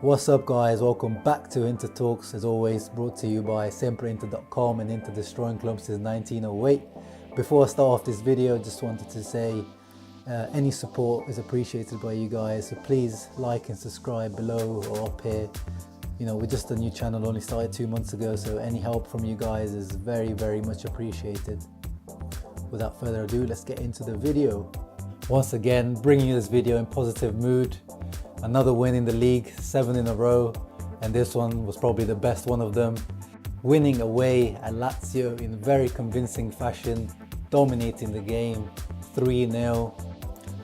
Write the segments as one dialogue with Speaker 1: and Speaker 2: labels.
Speaker 1: What's up guys, welcome back to Inter Talks, as always brought to you by SempreInter.com and Inter destroying clubs since 1908. Before I start off this video, just wanted to say any support is appreciated by you guys, so please like and subscribe below or up here. You know, we're just a new channel, only started 2 months ago, so any help from you guys is very much appreciated. Without further ado, let's get into the video. Once again, bringing you this video in positive mood. Another win in the league, 7 in a row, and this one was probably the best one of them. Winning away at Lazio in very convincing fashion, dominating the game, 3-0.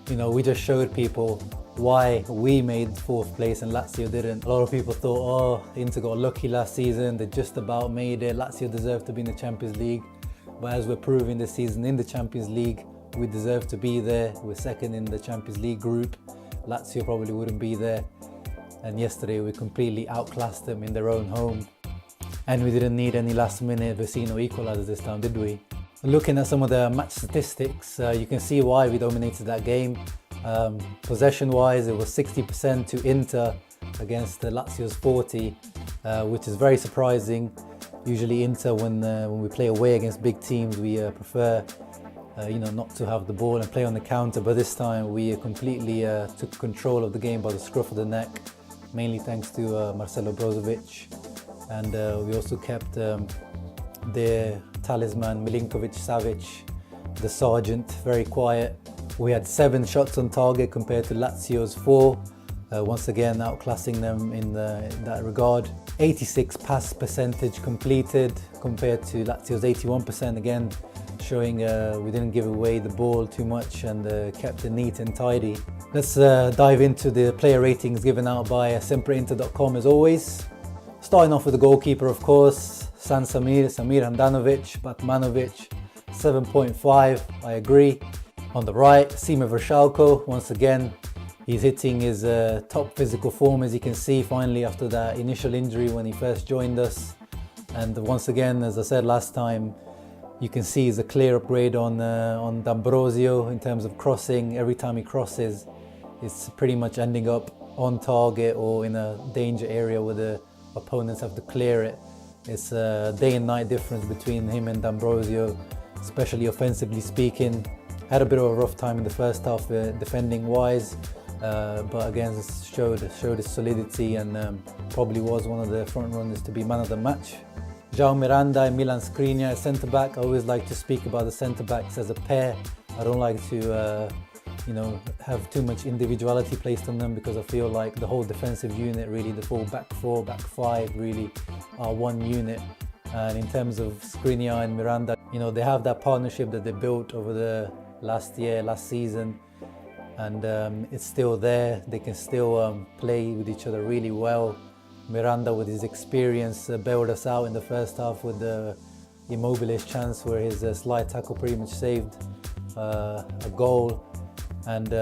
Speaker 1: You know, we just showed people why we made 4th place and Lazio didn't. A lot of people thought, oh, Inter got lucky last season, they just about made it, Lazio deserved to be in the Champions League. But as we're proving this season in the Champions League, we deserve to be there. We're second in the Champions League group. Lazio probably wouldn't be there, and yesterday we completely outclassed them in their own home, and we didn't need any last minute Vecino equalizers this time, did we? Looking at some of the match statistics, you can see why we dominated that game. Possession wise, it was 60% to Inter against Lazio's 40, which is very surprising. Usually Inter, when we play away against big teams, we prefer not to have the ball and play on the counter, but this time we completely took control of the game by the scruff of the neck, mainly thanks to Marcelo Brozovic, and we also kept their talisman Milinkovic-Savic, the sergeant, very quiet. We had 7 shots on target compared to Lazio's 4, once again outclassing them in that regard. 86 pass percentage completed compared to Lazio's 81%, again showing we didn't give away the ball too much and kept it neat and tidy. Let's dive into the player ratings given out by SempreInter.com as always. Starting off with the goalkeeper, of course, Samir Handanovic, Batmanovic, 7.5, I agree. On the right, Sime Vršalko, once again, he's hitting his top physical form, as you can see, finally after that initial injury when he first joined us. And once again, as I said last time, you can see he's a clear upgrade on D'Ambrosio in terms of crossing. Every time he crosses, it's pretty much ending up on target or in a danger area where the opponents have to clear it. It's a day and night difference between him and D'Ambrosio, especially offensively speaking. Had a bit of a rough time in the first half defending wise, but again showed his solidity and probably was one of the front runners to be man of the match. Joao Miranda and Milan Skriniar as centre-back. I always like to speak about the centre-backs as a pair. I don't like to have too much individuality placed on them, because I feel like the whole defensive unit, really the full back 4, back 5 really are one unit. And in terms of Skriniar and Miranda, they have that partnership that they built over the last season, and it's still there. They can still play with each other really well. Miranda, with his experience, bailed us out in the first half with the Immobile's chance where his slide tackle pretty much saved a goal. And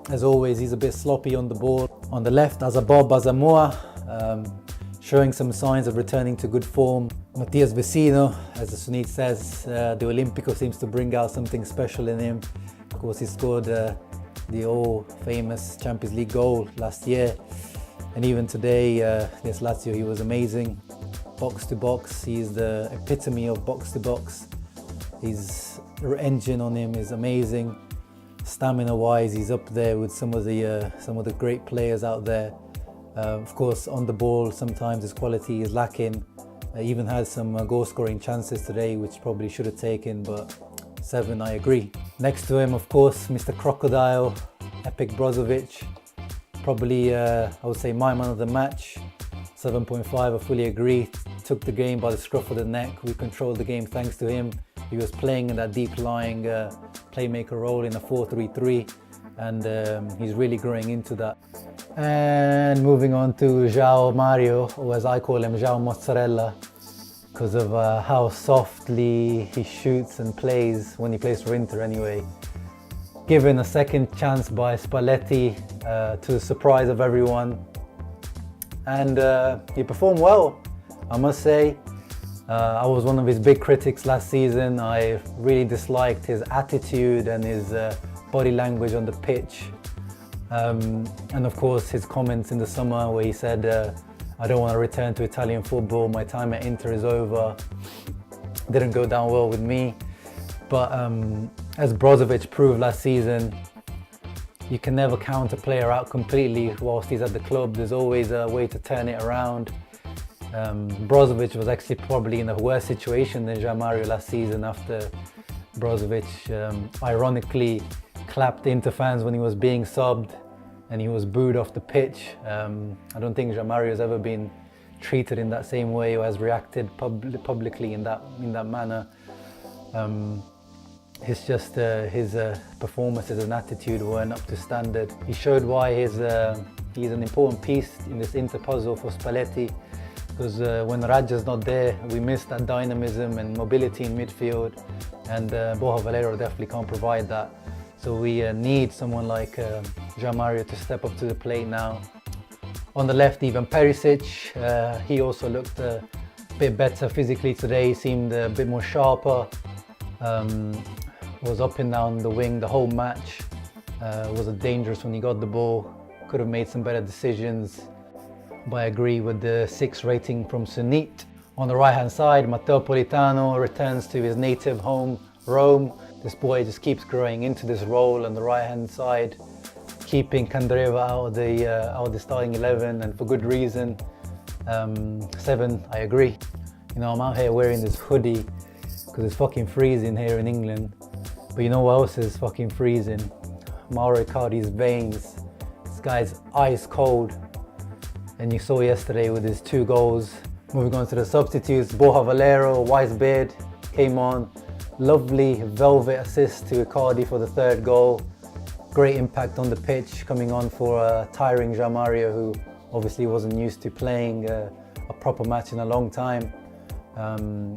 Speaker 1: as always, he's a bit sloppy on the ball. On the left, Azabob Asamoah, showing some signs of returning to good form. Matías Vecino, as Sunit says, the Olimpico seems to bring out something special in him. Of course, he scored the all-famous Champions League goal last year. And even today, against Lazio, he was amazing. Box to box, he's the epitome of box to box. His engine on him is amazing. Stamina-wise, he's up there with some of the great players out there. Of course, on the ball, sometimes his quality is lacking. Even had some goal-scoring chances today, which probably should have taken, but 7, I agree. Next to him, of course, Mr. Crocodile, Epic Brozovic. Probably, I would say, my man of the match. 7.5, I fully agree. Took the game by the scruff of the neck. We controlled the game thanks to him. He was playing in that deep-lying playmaker role in a 4-3-3, and he's really growing into that. And moving on to Joao Mario, or as I call him, Joao Mozzarella, because of how softly he shoots and plays when he plays for Inter anyway. Given a second chance by Spalletti, to the surprise of everyone, and he performed well, I must say. I was one of his big critics last season. I really disliked his attitude and his body language on the pitch. And of course his comments in the summer where he said, I don't want to return to Italian football, my time at Inter is over, didn't go down well with me. But as Brozovic proved last season, you can never count a player out completely whilst he's at the club. There's always a way to turn it around. Brozovic was actually probably in a worse situation than Joao Mario last season after Brozovic ironically clapped Inter fans when he was being subbed and he was booed off the pitch. I don't think Joao Mario has ever been treated in that same way or has reacted publicly in that manner. It's just his performances and attitude weren't up to standard. He showed why he's an important piece in this Inter puzzle for Spalletti, because when Radja's not there, we miss that dynamism and mobility in midfield, and Borja Valero definitely can't provide that. So we need someone like Joao Mario to step up to the plate now. On the left, Ivan Perisic, he also looked a bit better physically today. He seemed a bit more sharper. Was up and down the wing the whole match. Was dangerous when he got the ball. Could have made some better decisions. But I agree with the 6 rating from Sunit. On the right hand side, Matteo Politano returns to his native home, Rome. This boy just keeps growing into this role on the right hand side, keeping Candreva out of the starting 11, and for good reason. 7, I agree. You know, I'm out here wearing this hoodie because it's fucking freezing here in England. But you know what else is fucking freezing? Mauro Icardi's veins. This guy's ice cold. And you saw yesterday with his 2 goals. Moving on to the substitutes, Borja Valero, wise beard, came on. Lovely velvet assist to Icardi for the 3rd goal. Great impact on the pitch, coming on for a tiring Joao Mario, who obviously wasn't used to playing a proper match in a long time.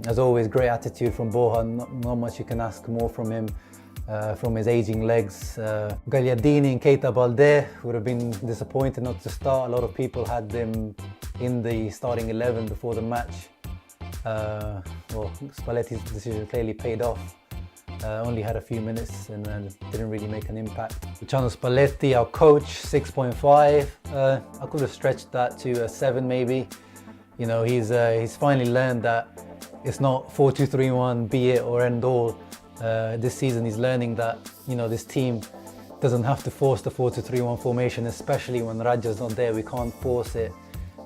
Speaker 1: As always, great attitude from Borja, not much you can ask more from him, from his aging legs. Gagliardini and Keita Balde would have been disappointed not to start. A lot of people had them in the starting 11 before the match. Well, Spalletti's decision clearly paid off. Only had a few minutes and didn't really make an impact. Luciano Spalletti, our coach, 6.5. I could have stretched that to a 7 maybe. You know, he's finally learned that it's not 4-2-3-1, be it or end all. This season he's learning that, you know, this team doesn't have to force the 4-2-3-1 formation, especially when Radja's not there. We can't force it.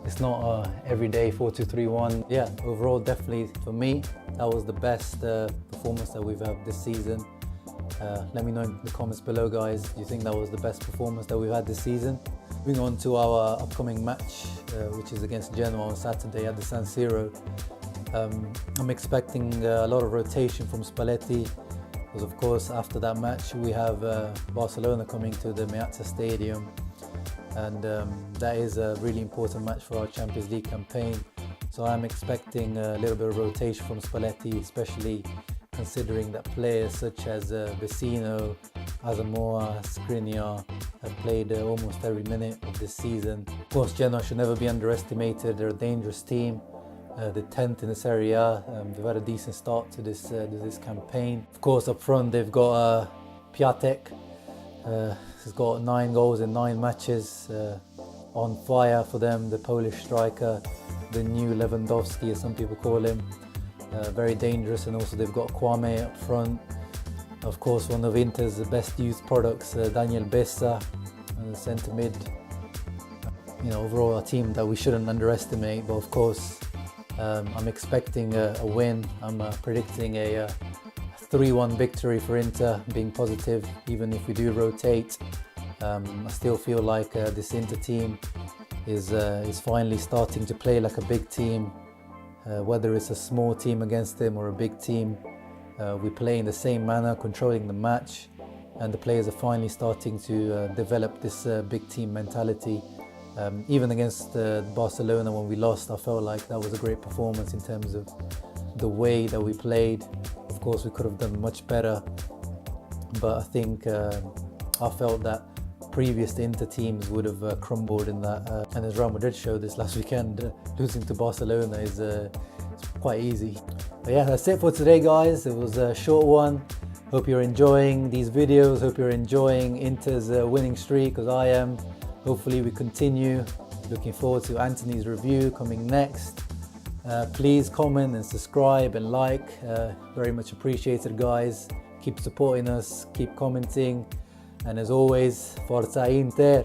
Speaker 1: It's not a everyday 4-2-3-1. Yeah, overall, definitely for me, that was the best performance that we've had this season. Let me know in the comments below, guys. Do you think that was the best performance that we've had this season? Moving on to our upcoming match, which is against Genoa on Saturday at the San Siro. I'm expecting a lot of rotation from Spalletti, because of course after that match we have Barcelona coming to the Meazza Stadium, and that is a really important match for our Champions League campaign. So I'm expecting a little bit of rotation from Spalletti, especially considering that players such as Vecino, Asamoah, Skriniar have played almost every minute of this season. Of course, Genoa should never be underestimated. They're a dangerous team. The 10th in the Serie A. They've had a decent start to this campaign. Of course, up front they've got Piatek. He's got 9 goals in 9 matches. On fire for them, the Polish striker, the new Lewandowski, as some people call him. Very dangerous, and also they've got Kwame up front. Of course, one of Inter's best youth products, Daniel Bessa, centre mid. You know, overall a team that we shouldn't underestimate. But of course, I'm expecting a win. I'm predicting a 3-1 victory for Inter, being positive, even if we do rotate. I still feel like this Inter team is finally starting to play like a big team. Whether it's a small team against them or a big team, we play in the same manner, controlling the match, and the players are finally starting to develop this big team mentality. Even against Barcelona when we lost, I felt like that was a great performance in terms of the way that we played. Of course, we could have done much better, but I think I felt that previous Inter teams would have crumbled in that. And as Real Madrid showed this last weekend, losing to Barcelona is quite easy. But yeah, that's it for today, guys. It was a short one. Hope you're enjoying these videos. Hope you're enjoying Inter's winning streak, because I am. Hopefully we continue. Looking forward to Anthony's review coming next. Please comment and subscribe and like. Very much appreciated, guys. Keep supporting us, keep commenting, and as always, Forza Inter!